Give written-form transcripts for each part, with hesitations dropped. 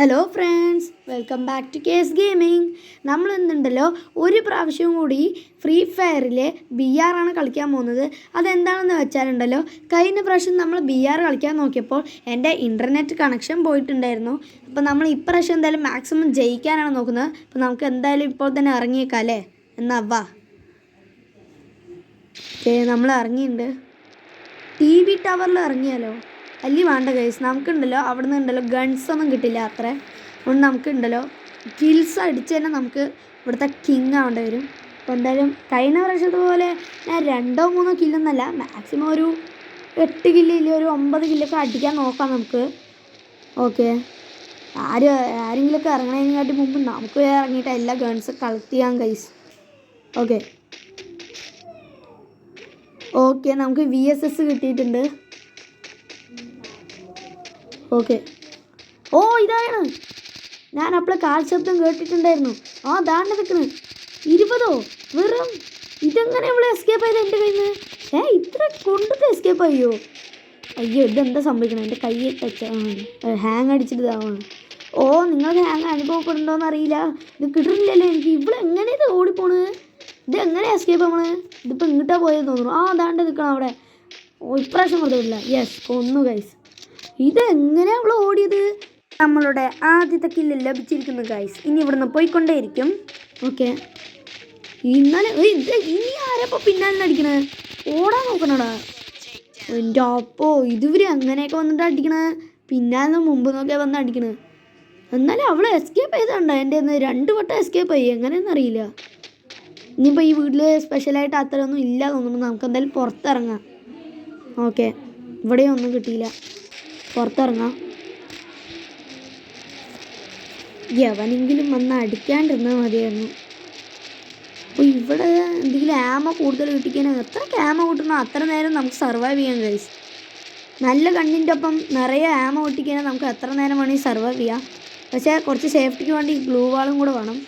Hello friends, welcome back to case gaming. നമ്മൾ എന്തുണ്ടല്ലോ ഒരു പ്രാവശ്യം കൂടി ഫ്രീ ഫയറിലെ BR ആണ് കളിക്കാൻ പോകുന്നത്. അതെന്താണെന്ന് വെച്ചാലുണ്ടല്ലോ, കഴിഞ്ഞ പ്രാവശ്യം നമ്മൾ BR കളിക്കാൻ നോക്കിയപ്പോൾ എൻ്റെ ഇൻ്റർനെറ്റ് കണക്ഷൻ പോയിട്ടുണ്ടായിരുന്നു. അപ്പോൾ നമ്മൾ ഇപ്രാവശ്യം എന്തായാലും മാക്സിമം ജയിക്കാനാണ് നോക്കുന്നത്. അപ്പോൾ നമുക്ക് എന്തായാലും ഇപ്പോൾ തന്നെ ഇറങ്ങിയേക്കാം അല്ലേ? എന്നാ വാ. നമ്മൾ ഇറങ്ങിയിട്ടുണ്ട്. TV ടവറിൽ ഇറങ്ങിയാലോ? അല്ലി വേണ്ട ഗൈസ്, നമുക്കുണ്ടല്ലോ അവിടെ നിന്നുണ്ടല്ലോ ഗൺസൊന്നും കിട്ടില്ല അത്ര. അതുകൊണ്ട് നമുക്കുണ്ടല്ലോ കിൽസ് അടിച്ച് തന്നെ നമുക്ക് ഇവിടുത്തെ കിങ് ആവേണ്ടി വരും. അപ്പോൾ എന്തായാലും കഴിഞ്ഞ പ്രാവശ്യത്തെ പോലെ ഞാൻ 2-3 കില്ലൊന്നല്ല, മാക്സിമം ഒരു 8 കില്ല് ഇല്ല ഒരു 9 കില്ലൊക്കെ അടിക്കാൻ നോക്കാം നമുക്ക്. ഓക്കെ, ആരെങ്കിലുമൊക്കെ ഇറങ്ങണതിനെക്കാട്ടി മുമ്പ് നമുക്ക് ഇറങ്ങിയിട്ട് എല്ലാ ഗൺസ് കളക്ട് ചെയ്യാം ഗൈസ്. ഓക്കെ നമുക്ക് VSS കിട്ടിയിട്ടുണ്ട്. ഓക്കെ, ഇതാണ് ഞാൻ അപ്പോൾ കാൽ ശബ്ദം കേട്ടിട്ടുണ്ടായിരുന്നു. ദാണ്ട് നിൽക്കുന്നു 20 വെറും. ഇതെങ്ങനെ ഇവിടെ എസ്കേപ്പ് ആയത് എൻ്റെ കയ്യിൽ നിന്ന്? ഇത്ര കൊണ്ടിട്ട് എസ്കേപ്പ് അയ്യോ ഇതെന്താ സംഭവിക്കണം? എൻ്റെ കൈ ടച്ച് ഹാങ് അടിച്ചിട്ട് ഇതാവാണ്. നിങ്ങൾക്ക് ഹാങ് അനുഭവപ്പെടുന്നുണ്ടോയെന്ന് അറിയില്ല. ഇത് കിട്ടുന്നില്ലല്ലോ എനിക്ക്. ഇവിടെ എങ്ങനെ ഇത് ഓടിപ്പോണത്? ഇത് എങ്ങനെ എസ്കേപ്പ് നമ്മൾ? ഇതിപ്പോൾ ഇങ്ങോട്ടാണ് പോയത് തോന്നുന്നു. ദാണ്ട് നിൽക്കണം അവിടെ. ഇപ്രാവശ്യം കൊടുത്തില്ല. യെസ്, കൊന്നു ഗൈസ്. ഇതെങ്ങനെ അവൾ ഓടിയത്? നമ്മളുടെ ആദ്യത്തെ കില്ല് ലഭിച്ചിരിക്കുന്നു ഗൈസ്. ഇനി ഇവിടുന്ന് പോയിക്കൊണ്ടേയിരിക്കും. ഓക്കെ, ഇന്നലെ ഇനി ആരപ്പോൾ പിന്നാലെ അടിക്കണേ? ഓടാൻ നോക്കണടാ എൻ്റെ അപ്പോ. ഇതുവരെ അങ്ങനെയൊക്കെ വന്നിട്ട് അടിക്കണേ, പിന്നാലെ മുമ്പ് നോക്കിയാൽ വന്ന് അടിക്കണേ. എന്നാലും അവൾ എസ്കേപ്പ് ചെയ്തണ്ട എൻ്റെ 2 വട്ടം എസ്കേപ്പ് ആയി. എങ്ങനെയെന്ന് അറിയില്ല. ഇനിയിപ്പോൾ ഈ വീട്ടിൽ സ്പെഷ്യലായിട്ട് അത്രയൊന്നും ഇല്ല തോന്നുന്നു. നമുക്ക് എന്തായാലും പുറത്തിറങ്ങാം. ഓക്കെ, ഇവിടെയും ഒന്നും കിട്ടിയില്ല. പുറത്തിറങ്ങാം. എവനെങ്കിലും വന്ന് അടിക്കാണ്ടിരുന്നാൽ മതിയായിരുന്നു. അപ്പോൾ ഇവിടെ എന്തെങ്കിലും ആമ കൂടുതൽ കിട്ടിക്കാനും എത്ര ആമ കൂട്ടണോ അത്ര നേരം നമുക്ക് സർവൈവ് ചെയ്യാൻ ഗൈസ്. നല്ല കണ്ണിൻ്റെ ഒപ്പം നിറയെ ആമ കൂട്ടിക്കാനും നമുക്ക് എത്ര നേരം വേണമെങ്കിൽ സർവൈവ് ചെയ്യാം. പക്ഷേ കുറച്ച് സേഫ്റ്റിക്ക് വേണ്ടി ഗ്ലൂ വാളും കൂടെ വേണം.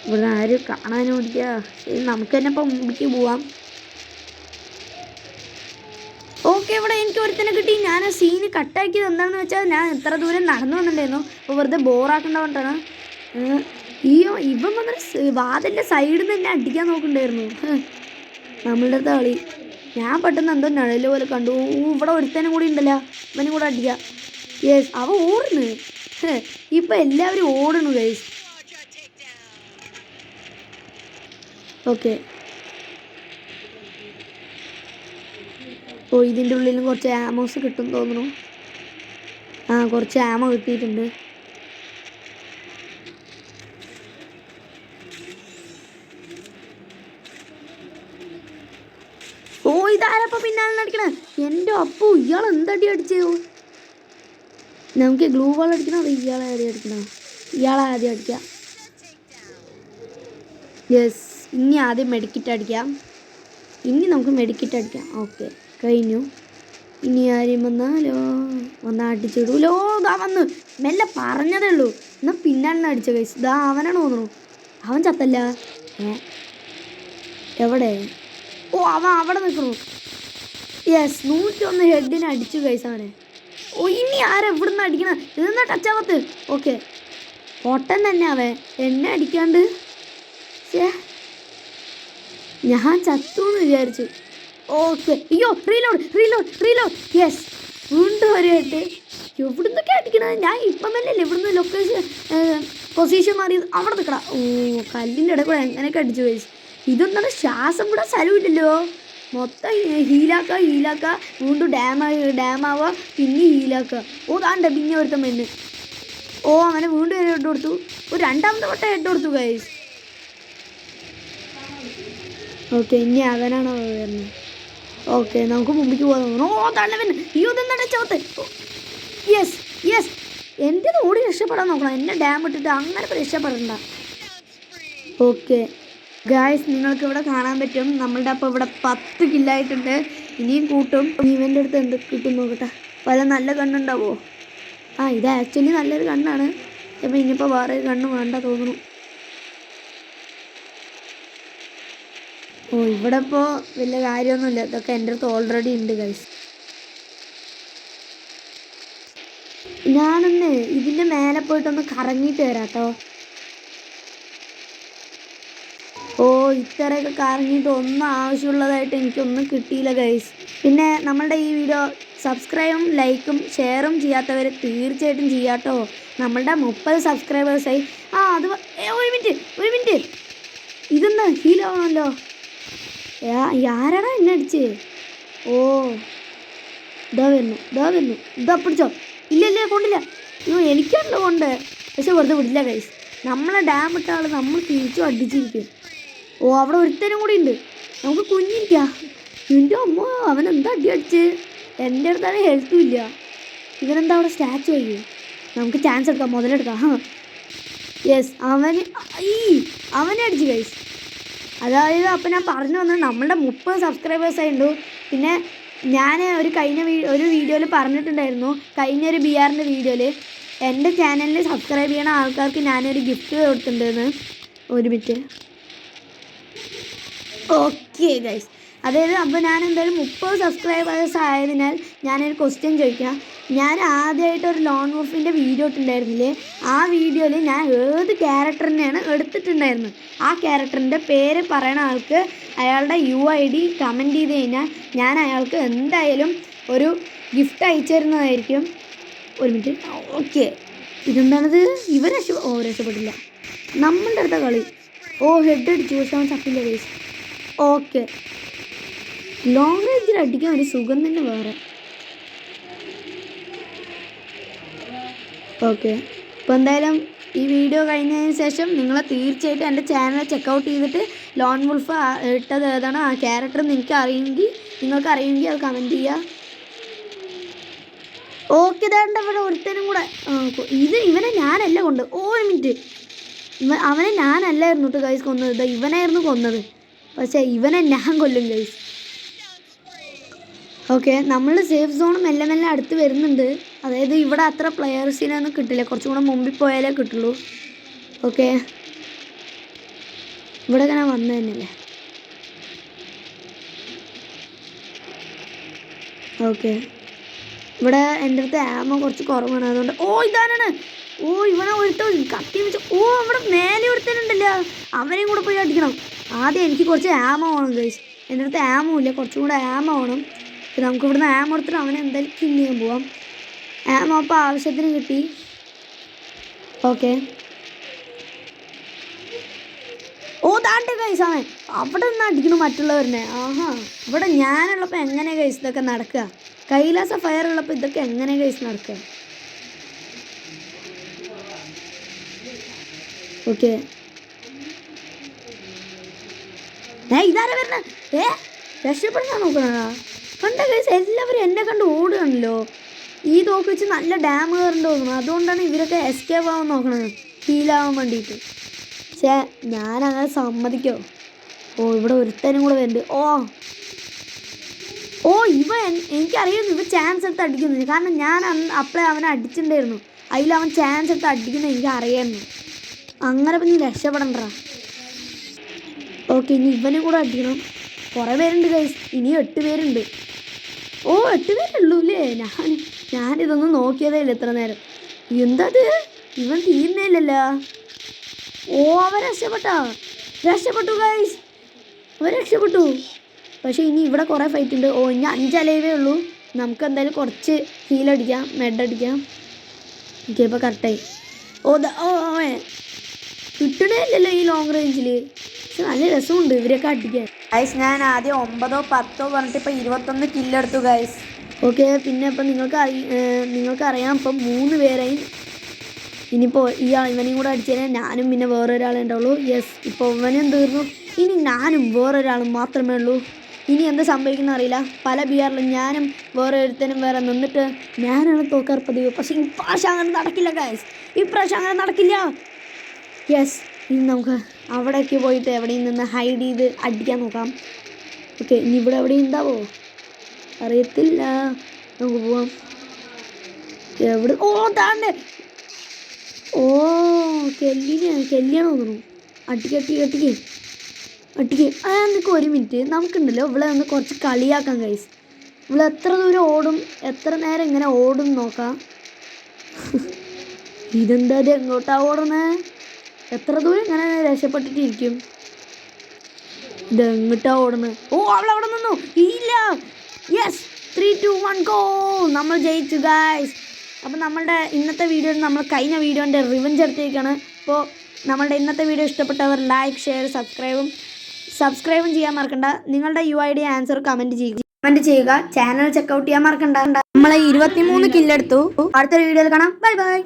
ഇവിടെ ആരും കാണാനും ഓടിക്കുക. ശരി, നമുക്ക് തന്നെ ഇപ്പം മുമ്പിലേക്ക് പോവാം. ഓക്കെ, ഇവിടെ എനിക്ക് ഒരുത്തനെ കിട്ടി. ഞാൻ ആ സീന് കട്ടാക്കിയത് എന്താണെന്ന് വെച്ചാൽ ഞാൻ ഇത്ര ദൂരം നടന്നു വന്നിട്ടുണ്ടായിരുന്നു. അപ്പോൾ വെറുതെ ബോറാക്കേണ്ട കൊണ്ടാണ്. ഇവൻ വന്നിട്ട് വാതിൻ്റെ സൈഡിൽ നിന്ന് തന്നെ അടിക്കാൻ നോക്കണ്ടായിരുന്നു. നമ്മളുടെ അടുത്ത കളി. ഞാൻ പെട്ടെന്ന് എന്തോ നിഴല് പോലെ കണ്ടു. ഇവിടെ ഒരുത്തനും കൂടി ഉണ്ടല്ലോ, ഇവനും കൂടെ അടിക്കുക. യെസ്, അവ ഓടുന്നു. ഇപ്പം എല്ലാവരും ഓടണു ഗൈസ്. ഓക്കെ, ഇതിൻ്റെ ഉള്ളിലും കുറച്ച് ആമോസ് കിട്ടും തോന്നുന്നു. കുറച്ച് ആമോ കിട്ടിയിട്ടുണ്ട്. ഇതാരപ്പോൾ പിന്നാലെ അടിക്കണേ? എൻ്റെ അപ്പോ ഇയാൾ എന്തടി അടിച്ചോ? നമുക്ക് ഗ്ലൂ വാൾ അടിക്കണം, അത് ഇയാളെ ആദ്യം അടിക്കണം. ഇയാളെ ആദ്യം അടിക്കാം. യെസ്, ഇനി ആദ്യം മെഡിക്കിറ്റ് അടിക്കാം. നമുക്ക് മെഡിക്കിറ്റ് അടിക്കാം. ഓക്കെ, കഴിഞ്ഞു. ഇനി ആരും വന്നാലോ? അടിച്ചിടൂലോ. വന്ന് മെല്ലെ പറഞ്ഞതേ ഉള്ളൂ. എന്നാൽ പിന്നാണ് അടിച്ച കൈസ്. അവനാണ് തോന്നുന്നു. അവൻ ചത്തല്ല. എവിടെ? അവൻ അവിടെ നിൽക്കണു. യെസ്, 101 ഹെഡിന് അടിച്ചു കൈസ് അവനെ. ഇനി ആരെവിടുന്ന് അടിക്കണം? ഇതെന്നാ ടച്ചാവത്ത്? ഓക്കെ, പൊട്ടൻ തന്നെ അവൻ എന്നെ അടിക്കാണ്ട്. ഞാൻ ചത്തുന്ന് വിചാരിച്ചു. Okay, reload. യെസ്, വീണ്ടും വരെയായിട്ട് എവിടുന്നൊക്കെ അടിക്കണത്? ഞാൻ ഇപ്പം തന്നെയല്ലേ ഇവിടുന്ന് ലൊക്കേഷൻ പൊസിഷൻ മാറി അവിടെ നിൽക്കണം. കല്ലിൻ്റെ ഇടയിൽ കൂടെ എങ്ങനെയൊക്കെ അടിച്ചു കഴിച്ചു. ഇതൊന്നും ശ്വാസം കൂടെ സ്ഥലമില്ലല്ലോ. മൊത്തം ഹീലാക്കുക, വീണ്ടും ഡാമാവുക, പിന്നെ ഹീലാക്കുക. താണ്ട പിന്നെ ഒരുത്തം മെന്ന്. അവനെ വീണ്ടും ഹെഡ് കൊടുത്തു. രണ്ടാമത്തെ വട്ടം ഹെഡ് കൊടുത്തു ഗൈസ്. ഓക്കെ, ഇനി അവനാണോ വരുന്നത്? ഓക്കെ, നമുക്ക് മുമ്പിലേക്ക് പോകാൻ. തള്ളവൻ ഇതെന്താണ് ചവത്ത്? യെസ്, എൻ്റെ ഓടി രക്ഷപ്പെടാൻ നോക്കണം. എന്നെ ഡാം ഇട്ടിട്ട് അങ്ങനത്തെ രക്ഷപ്പെടണ്ട. ഓക്കെ ഗായ്സ്, നിങ്ങൾക്ക് ഇവിടെ കാണാൻ പറ്റും നമ്മളുടെ അപ്പോൾ ഇവിടെ 10 കില്ലായിട്ടുണ്ട്. ഇനിയും കൂട്ടും. ഇവൻ്റെ അടുത്ത് എന്ത് കിട്ടും നോക്കട്ടെ. പല നല്ല കണ്ണുണ്ടാവോ? ഇത് ആക്ച്വലി നല്ലൊരു കണ്ണാണ്. അപ്പോൾ ഇനിയിപ്പോൾ വേറെ കണ്ണ് വേണ്ട തോന്നുന്നു. ഇവിടെ ഇപ്പോൾ വലിയ കാര്യമൊന്നുമില്ല. ഇതൊക്കെ എൻ്റെ അടുത്ത് ഓൾറെഡി ഉണ്ട് ഗൈസ്. ഞാനൊന്ന് ഇതിൻ്റെ മേലെ പോയിട്ടൊന്ന് കറങ്ങിയിട്ട് വരാം കേട്ടോ. ഓ ഇത്രയൊക്കെ കറങ്ങിയിട്ട് ഒന്നും ആവശ്യമുള്ളതായിട്ട് എനിക്കൊന്നും കിട്ടിയില്ല ഗൈസ്. പിന്നെ നമ്മളുടെ ഈ വീഡിയോ സബ്സ്ക്രൈബും ലൈക്കും ഷെയറും ചെയ്യാത്തവർ തീർച്ചയായിട്ടും ചെയ്യാട്ടോ. നമ്മളുടെ 30 സബ്സ്ക്രൈബേഴ്സായി. അത് ഒരു മിനിറ്റ് ഇതൊന്ന് ഹീലാവണമല്ലോ. ആരാടാ എന്നെ അടിച്ച്? ഓ ഇതാ വരുന്നു ഇതാ പിടിച്ചോ. ഇല്ല കൊണ്ടില്ല. എനിക്കാണല്ലോ കൊണ്ട്, പക്ഷെ വെറുതെ വിടില്ല ഗൈസ്. നമ്മളെ ഡാം ഇട്ട ആൾ നമ്മൾ തിരിച്ചു അടിച്ചിരിക്കും. ഓ അവിടെ ഒരുത്തനും കൂടി ഉണ്ട്, നമുക്ക് കുഞ്ഞിരിക്കാം. എൻ്റെ അമ്മ അവനെന്താ അടി അടിച്ച്? എൻ്റെ അടുത്താണ് ഹെൽത്തും ഇല്ല. ഇവനെന്താ അവിടെ സ്റ്റാച്ചു ആയി? നമുക്ക് ചാൻസ് എടുക്കാം, മുതലെടുക്കാം. യെസ് അവനെ അടിച്ച് ഗൈസ്. അതായത് അപ്പം ഞാൻ പറഞ്ഞു വന്നത് നമ്മളുടെ 30 സബ്സ്ക്രൈബേഴ്സായിട്ടു. പിന്നെ ഞാൻ ഒരു വീഡിയോയിൽ പറഞ്ഞിട്ടുണ്ടായിരുന്നു, കഴിഞ്ഞൊരു BRൻ്റെ വീഡിയോയിൽ എൻ്റെ ചാനലിൽ സബ്സ്ക്രൈബ് ചെയ്യണ ആൾക്കാർക്ക് ഞാനൊരു ഗിഫ്റ്റ് കൊടുത്തിട്ടുണ്ടെന്ന്. ഒരു മിനിറ്റ്. ഓക്കെ ഗൈസ്, അതായത് അപ്പോൾ ഞാൻ എന്തായാലും 30 സബ്സ്ക്രൈബേഴ്സ് ആയതിനാൽ ഞാനൊരു ക്വസ്റ്റ്യൻ ചോദിക്കാം. ഞാൻ ആദ്യമായിട്ട് ഒരു ലോൺ വോൾഫിൻ്റെ വീഡിയോ ഇട്ടുണ്ടായിരുന്നില്ലേ, ആ വീഡിയോയിൽ ഞാൻ ഏത് ക്യാരക്ടറിനെയാണ് എടുത്തിട്ടുണ്ടായിരുന്നത്, ആ ക്യാരക്ടറിൻ്റെ പേര് പറയണ ആൾക്ക് അയാളുടെ UID കമൻറ്റ് ചെയ്ത് കഴിഞ്ഞാൽ ഞാൻ അയാൾക്ക് എന്തായാലും ഒരു ഗിഫ്റ്റ് അയച്ചു തരുന്നതായിരിക്കും. ഒരു മിനിറ്റ്. ഓക്കെ, ഇതെന്താണിത്? രക്ഷപ്പെട്ടില്ല. നമ്മളുടെ അടുത്ത കളി. ഹെഡ് അടിച്ചു, പക്ഷെ അവൻ ചപ്പില്ല ഗൈസ്. ഓക്കെ, ലോങ് റേഞ്ചിൽ അടിക്കാൻ ഒരു സുഖം തന്നെ വേറെ. ഓക്കെ, അപ്പോൾ എന്തായാലും ഈ വീഡിയോ കഴിഞ്ഞതിന് ശേഷം നിങ്ങൾ തീർച്ചയായിട്ടും എൻ്റെ ചാനൽ ചെക്കൗട്ട് ചെയ്തിട്ട് ലോൺ വുൾഫ് ഇട്ടത് ഏതാണ് ആ ക്യാരക്ടർ നിങ്ങൾക്ക് അറിയുമെങ്കിൽ അത് കമൻറ്റ് ചെയ്യുക. ഓക്കെ, ഇതാണ്ട് ഇവിടെ ഒരുത്തനും കൂടെ. ഇവനെ ഞാനല്ല കൊണ്ടത്. ഒരു മിനിറ്റ്, അവനെ ഞാനല്ലായിരുന്നു കേട്ടോ ഗൈസ് കൊന്നത്, ഇവനായിരുന്നു കൊന്നത്. പക്ഷേ ഇവനെ ഞാൻ കൊല്ലും ഗൈസ്. ഓക്കെ, നമ്മൾ സേഫ് സോൺ മെല്ലെ അടുത്ത് വരുന്നുണ്ട്. അതായത് ഇവിടെ അത്ര പ്ലെയേഴ്സിനൊന്നും കിട്ടില്ല, കുറച്ചും കൂടെ മുമ്പിൽ പോയാലേ കിട്ടുള്ളൂ. ഓക്കെ, ഇവിടെ ഞാൻ വന്നു തന്നെയല്ലേ. ഓക്കെ, ഇവിടെ എൻ്റെ അടുത്ത് ആമോ കുറച്ച് കുറവാണ്, അതുകൊണ്ട് ഇതാണ്. ഇവനെ കത്തി വെച്ച്. അവിടെ മേലെ ഒരുത്തനുണ്ടല്ലോ, അവനെയും കൂടെ പോയി അടിക്കണം. ആദ്യം എനിക്ക് കുറച്ച് ആമോ വേണം ഗൈസ്. എൻ്റെ അടുത്ത് ആമോ ഇല്ല, കുറച്ചും കൂടെ ആമോ വേണം. നമുക്ക് ഇവിടുന്ന് ആമോ എടുത്തിട്ട് അവനെ എന്തായാലും കില്ല് ചെയ്യാൻ പോവാം. ആമോ അപ്പോൾ ആവശ്യത്തിന് കിട്ടി. ഓക്കെ, താണ്ട് ഗൈസ് അവൻ അവിടെ നിന്ന് അടിക്കണം മറ്റുള്ളവരനെ. ഇവിടെ ഞാനുള്ളപ്പോൾ എങ്ങനെ ഗൈസ് ഇതൊക്കെ നടക്കുക? കൈലാസ ഫയർ ഉള്ളപ്പോൾ ഇതൊക്കെ എങ്ങനെ ഗൈസ് നടക്കുക? ഓക്കെ, ഇതാരാ വരണ? രക്ഷപ്പെടാൻ നോക്കണ കണ്ട ഗൈസ്, എല്ലാവരും എന്നെ കണ്ട് ഓടുകയാണല്ലോ. ഈ തോക്ക് വെച്ച് നല്ല ഡാം കയറേണ്ടി തോന്നുന്നു, അതുകൊണ്ടാണ് ഇവരൊക്കെ എസ്കേപ്പ് ആവാൻ നോക്കണത്, ഹീലാവാൻ വേണ്ടിയിട്ട്. പക്ഷേ ഞാനങ്ങനെ സമ്മതിക്കോ? ഇവിടെ ഒരുത്തനും കൂടെ വരുന്നുണ്ട്. എനിക്കറിയുന്നു ഇവ ചാൻസ് എടുത്ത് അടിക്കുന്നില്ല, കാരണം ഞാൻ അപ്പോഴേ അവനെ അടിച്ചിട്ടുണ്ടായിരുന്നു. അതിലവൻ ചാൻസ് എടുത്ത് അടിക്കുന്നത് എനിക്ക് അറിയായിരുന്നു. അങ്ങനെ പിന്നെ രക്ഷപ്പെടണ്ട. ഓക്കെ, ഇനി ഇവനും കൂടെ അടിക്കണം. കുറേ പേരുണ്ട് ഗൈസ്, ഇനി 8 പേരുണ്ട്. 8 പേരുള്ളൂ അല്ലേ? ഞാനിതൊന്നും നോക്കിയതേ ഇല്ല ഇത്ര നേരം. എന്തത്? ഇവൻ തീരുന്നില്ലല്ലോ. അവൻ രക്ഷപ്പെട്ടു ഗൈസ്, അവൻ രക്ഷപ്പെട്ടു. പക്ഷേ ഇനി ഇവിടെ കുറേ ഫൈറ്റ് ഉണ്ട്. ഇനി 5 അലൈവേ ഉള്ളൂ. നമുക്ക് എന്തായാലും കുറച്ച് ഹീലടിക്കാം, മെഡടിക്കാം. ഓക്കെ, ഇപ്പോൾ കറക്റ്റായി. കിട്ടണേ ഇല്ലല്ലോ ഈ ലോങ് റേഞ്ചിൽ. പക്ഷെ നല്ല രസമുണ്ട് ഇവരെയൊക്കെ അടിക്കാൻ. ഗൈസ്, ഞാൻ ആദ്യം 9 10 പറഞ്ഞിട്ട് ഇപ്പോൾ 21 കില്ലെടുത്തു ഗൈസ്. ഓക്കെ, പിന്നെ ഇപ്പം നിങ്ങൾക്കറിയാം ഇപ്പം 3 പേരായി. ഇനിയിപ്പോൾ ഇവനെയും കൂടെ അടിച്ചു കഴിഞ്ഞാൽ ഞാനും പിന്നെ വേറൊരാളെ ഉണ്ടാവുള്ളൂ. യെസ്, ഇപ്പോൾ ഇവനും തീർന്നു. ഇനി ഞാനും വേറൊരാളും മാത്രമേ ഉള്ളൂ. ഇനി എന്ത് സംഭവിക്കുന്ന അറിയില്ല. പല BRലും ഞാനും വേറെ ഒരുത്തനും വേറെ നിന്നിട്ട് ഞാനാണ് തോക്കാർ പതിവ്. പക്ഷേ ഇപ്രാവശ്യം അങ്ങനെ നടക്കില്ല ഗൈസ്, ഇപ്രാവശ്യം അങ്ങനെ നടക്കില്ല. യെസ്, ഇനി നമുക്ക് അവിടേക്ക് പോയിട്ട് എവിടെയും നിന്ന് ഹൈഡ് ചെയ്ത് അടിക്കാൻ നോക്കാം. ഓക്കെ, ഇനി ഇവിടെ എവിടെ ഉണ്ടാവോ അറിയത്തില്ല, നമുക്ക് പോവാം. എവിടെ? താണ്ട് കെല്ലിയാണ് തോന്നുന്നു. അട്ടിക്ക് നിനക്ക് ഒരു മിനിറ്റ്. നമുക്കുണ്ടല്ലോ ഇവിടെ ഒന്ന് കുറച്ച് കളിയാക്കാം ഗൈസ്. ഇവിടെ എത്ര ദൂരം ഓടും, എത്ര നേരം ഇങ്ങനെ ഓടും നോക്കാം. ഇതെന്താ ഇത് എങ്ങോട്ടാ ഓടണേ? എത്ര ദൂരം ഇങ്ങനെ രക്ഷപ്പെട്ടിട്ടിരിക്കും? ഇതെങ്ങോട്ടാ ഓടണേ? ഓ അവളവിടെ നിന്നു. ഇല്ല. Yes, 3, 2, 1 go. നമ്മൾ ജയിച്ചു ഗായ്സ്. അപ്പം നമ്മളുടെ ഇന്നത്തെ വീഡിയോ നമ്മൾ കഴിഞ്ഞ വീഡിയോൻ്റെ റിവഞ്ച് എടുത്തേക്കാണ്. അപ്പോൾ നമ്മളുടെ ഇന്നത്തെ വീഡിയോ ഇഷ്ടപ്പെട്ടവർ ലൈക്ക്, ഷെയർ, സബ്സ്ക്രൈബും ചെയ്യാൻ മറക്കണ്ട. നിങ്ങളുടെ UID ആൻസർ കമൻറ്റ് ചെയ്യുക. ചാനൽ ചെക്കൗട്ട് ചെയ്യാൻ മറക്കണ്ട. നമ്മളെ 23 കില്ലെടുത്തു. അടുത്തൊരു വീഡിയോയിൽ കാണാം. Bye bye.